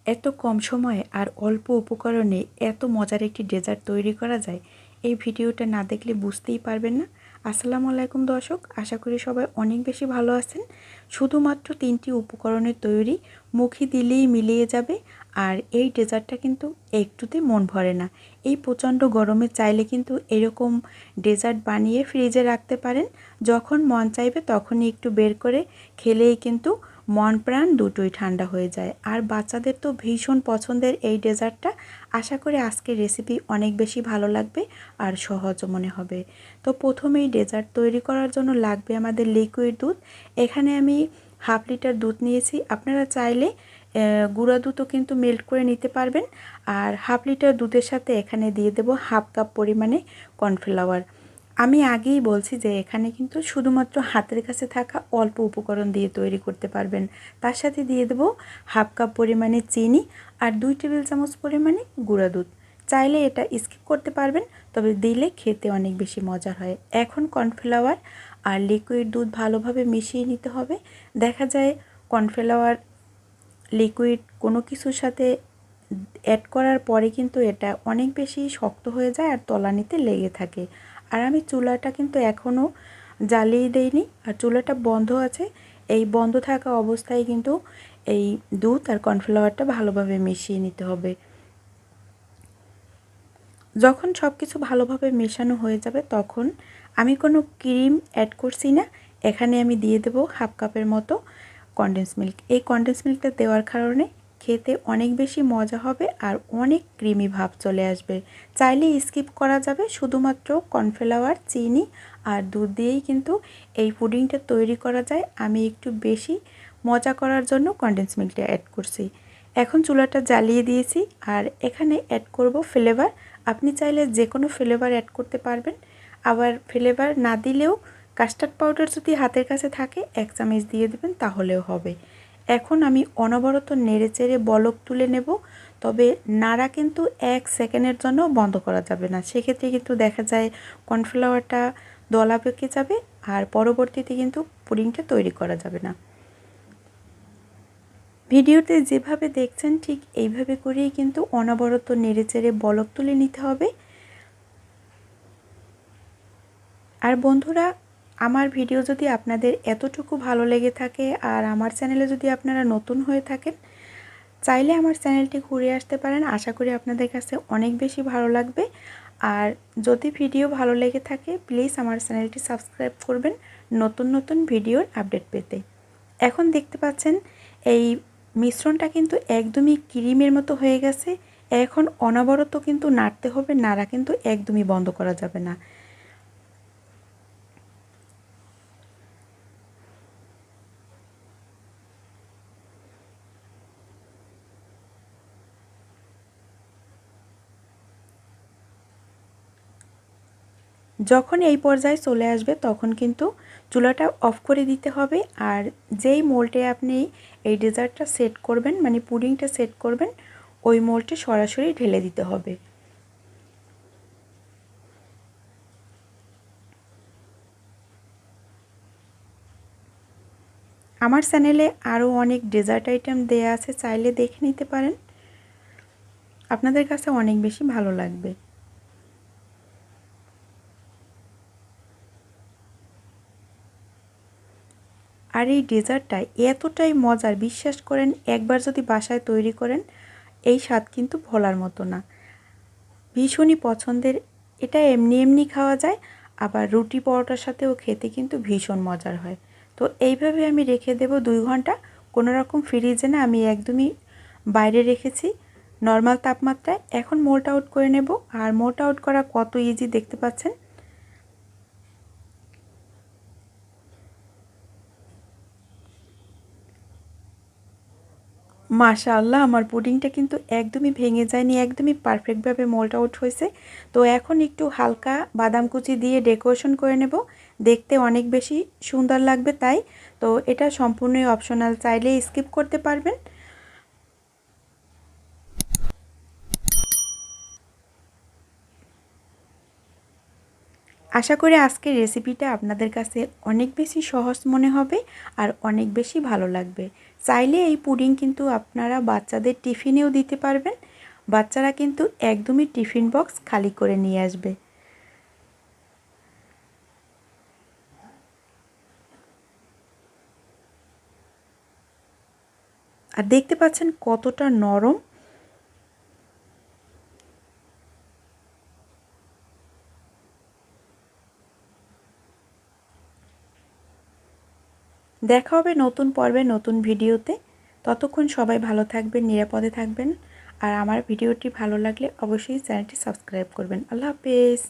এত কম সময়ে আর অল্প উপকরণে এত মজার একটি ডেজার্ট তৈরি করা যায়, এই ভিডিওটা না দেখলে বুঝতেই পারবেন না। আসসালামু আলাইকুম দর্শক, আশা করি সবাই অনেক বেশি ভালো আছেন। শুধুমাত্র 3টি উপকরণের তৈরি, মুখে দিলেই মিলিয়ে যাবে। আর এই ডেজার্টটা কিন্তু একটুতে মন ভরে না। এই প্রচণ্ড গরমে চাইলে কিন্তু এরকম ডেজার্ট বানিয়ে ফ্রিজে রাখতে পারেন। যখন মন চাইবে তখনই একটু বের করে খেলেই কিন্তু মন প্রাণ দুটোই ঠান্ডা হয়ে যায়। আর বাচ্চাদের তো ভীষণ পছন্দের এই ডেজার্টটা। আশা করি আজকের রেসিপি অনেক বেশি ভালো লাগবে আর সহজও মনে হবে। তো প্রথমেই ডেজার্ট তৈরি করার জন্য লাগবে আমাদের লিকুইড দুধ। এখানে আমি 1/2 লিটার দুধ নিয়েছি। আপনারা চাইলে গুঁড়া দুধও কিন্তু মেল্ট করে নিতে পারবেন। আর 1/2 লিটার দুধের সাথে এখানে দিয়ে দেব 1/2 কাপ পরিমাণে কর্নফ্লাওয়ার। আমি আগেই বলছি যে এখানে কিন্তু শুধুমাত্র হাতের কাছে থাকা অল্প উপকরণ দিয়ে তৈরি করতে পারবেন। তার সাথে দিয়ে দেব 1/2 কাপ পরিমাণে চিনি আর 2 টেবিল চামচ পরিমাণে গুঁড়া দুধ। চাইলে এটা স্কিপ করতে পারবেন, তবে দিলে খেতে অনেক বেশি মজার হয়। এখন কর্নফ্লাওয়ার আর লিকুইড দুধ ভালোভাবে মিশিয়ে নিতে হবে। দেখা যায় কর্নফ্লাওয়ার লিকুইড কোনো কিছুর সাথে অ্যাড করার পরে কিন্তু এটা অনেক বেশি শক্ত হয়ে যায় আর তলানিতে লেগে থাকে। আর আমি চুলাটা কিন্তু এখনও জ্বালিয়ে দেইনি, আর চুলাটা বন্ধ আছে। এই বন্ধ থাকা অবস্থায় কিন্তু এই দুধ আর কর্নফ্লাওয়ারটা ভালোভাবে মিশিয়ে নিতে হবে। যখন সব কিছু ভালোভাবে মেশানো হয়ে যাবে তখন আমি কোনো ক্রিম অ্যাড করছি না। এখানে আমি দিয়ে দেব 1/2 কাপের মতো কনডেন্স মিল্ক। এই কনডেন্স মিল্কটা দেওয়ার কারণে খেতে অনেক বেশি মজা হবে আর অনেক ক্রিমি ভাব চলে আসবে। চাইলে স্কিপ করা যাবে, শুধুমাত্র কর্নফ্লাওয়ার, চিনি আর দুধ দিয়েই কিন্তু এই পুডিংটা তৈরি করা যায়। আমি একটু বেশি মজা করার জন্য কনডেন্স মিল্কটা অ্যাড করছি। এখন চুলাটা জ্বালিয়ে দিয়েছি আর এখানে অ্যাড করব ফ্লেভার। আপনি চাইলে যে কোনো ফ্লেভার অ্যাড করতে পারবেন। আবার ফ্লেভার না দিলেও কাস্টার্ড পাউডার যদি হাতের কাছে থাকে 1 চামচ দিয়ে দেবেন, তাহলেও হবে। এখন আমি অনবরত নেড়েচেড়ে বলক তুলে নেব। তবে নাড়া কিন্তু 1 সেকেন্ডের জন্য বন্ধ করা যাবে না। সেক্ষেত্রে কিন্তু দেখা যায় কর্নফ্লাওয়ারটা দলা পেকে যাবে আর পরবর্তীতে কিন্তু পুডিংটা তৈরি করা যাবে না। ভিডিওতে যেভাবে দেখছেন ঠিক এইভাবে করেই কিন্তু অনবরত নেড়েচেড়ে বলক তুলে নিতে হবে। আর বন্ধুরা, আমার ভিডিও যদি আপনাদের এতটুকু ভালো লেগে থাকে আর আমার চ্যানেলে যদি আপনারা নতুন হয়ে থাকেন, চাইলে আমার চ্যানেলটি ঘুরে আসতে পারেন। আশা করি আপনাদের কাছে অনেক বেশি ভালো লাগবে। আর যদি ভিডিও ভালো লেগে থাকে প্লিজ আমার চ্যানেলটি সাবস্ক্রাইব করবেন নতুন নতুন ভিডিওর আপডেট পেতে। এখন দেখতে পাচ্ছেন এই মিশ্রণটা কিন্তু একদমই ক্রিমের মতো হয়ে গেছে। এখন অনবরত কিন্তু নাড়তে হবে, নাড়া কিন্তু একদমই বন্ধ করা যাবে না। যখন এই পর্যায়ে চলে আসবে তখন কিন্তু চুলাটা অফ করে দিতে হবে। আর যেই মোল্ডে আপনি এই ডেজার্টটা সেট করবেন, মানে পুডিংটা সেট করবেন, ওই মোল্ডে সরাসরি ঢেলে দিতে হবে। আমার চ্যানেলে আরও অনেক ডেজার্ট আইটেম দেয়া আছে, চাইলে দেখে নিতে পারেন, আপনাদের কাছে অনেক বেশি ভালো লাগবে। আর এই ডেজার্টটা এতটাই মজার, বিশ্বাস করেন একবার যদি বাসায় তৈরি করেন এই স্বাদ কিন্তু ভোলার মতো না। ভীষণই পছন্দের। এটা এমনি এমনি খাওয়া যায়, আবার রুটি পরোটার সাথেও খেতে কিন্তু ভীষণ মজার হয়। তো এইভাবে আমি রেখে দেব 2 ঘন্টা। কোনো রকম ফ্রিজে না, আমি একদমই বাইরে রেখেছি নর্মাল তাপমাত্রায়। এখন মোল্ট আউট করে নেব। আর মোল্ট আউট করা কত ইজি দেখতে পাচ্ছেন। মাশাআল্লাহ, আমার পুডিংটা কিন্তু একদমই ভেঙে যায়নি, একদমই পারফেক্টভাবে মোল্ড আউট হয়েছে। তো এখন একটু হালকা বাদাম কুচি দিয়ে ডেকোরেশন করে নেব, দেখতে অনেক বেশি সুন্দর লাগবে তাই। তো এটা সম্পূর্ণই অপশনাল, চাইলে স্কিপ করতে পারবেন। আশা করি আজকের রেসিপিটা আপনাদের কাছে অনেক বেশি সহজ মনে হবে আর অনেক বেশি ভালো লাগবে। চাইলে এই পুডিং কিন্তু আপনারা বাচ্চাদের টিফিনেও দিতে পারবেন। বাচ্চারা কিন্তু একদমই টিফিন বক্স খালি করে নিয়ে আসবে। আর দেখতে পাচ্ছেন কতটা নরম। দেখা হবে নতুন পর্বে নতুন ভিডিওতে। ততক্ষণ সবাই ভালো থাকবেন, নিরাপদে থাকবেন। আর আমার ভিডিওটি ভালো লাগলে অবশ্যই চ্যানেলটি সাবস্ক্রাইব করবেন। আল্লাহ হাফেজ।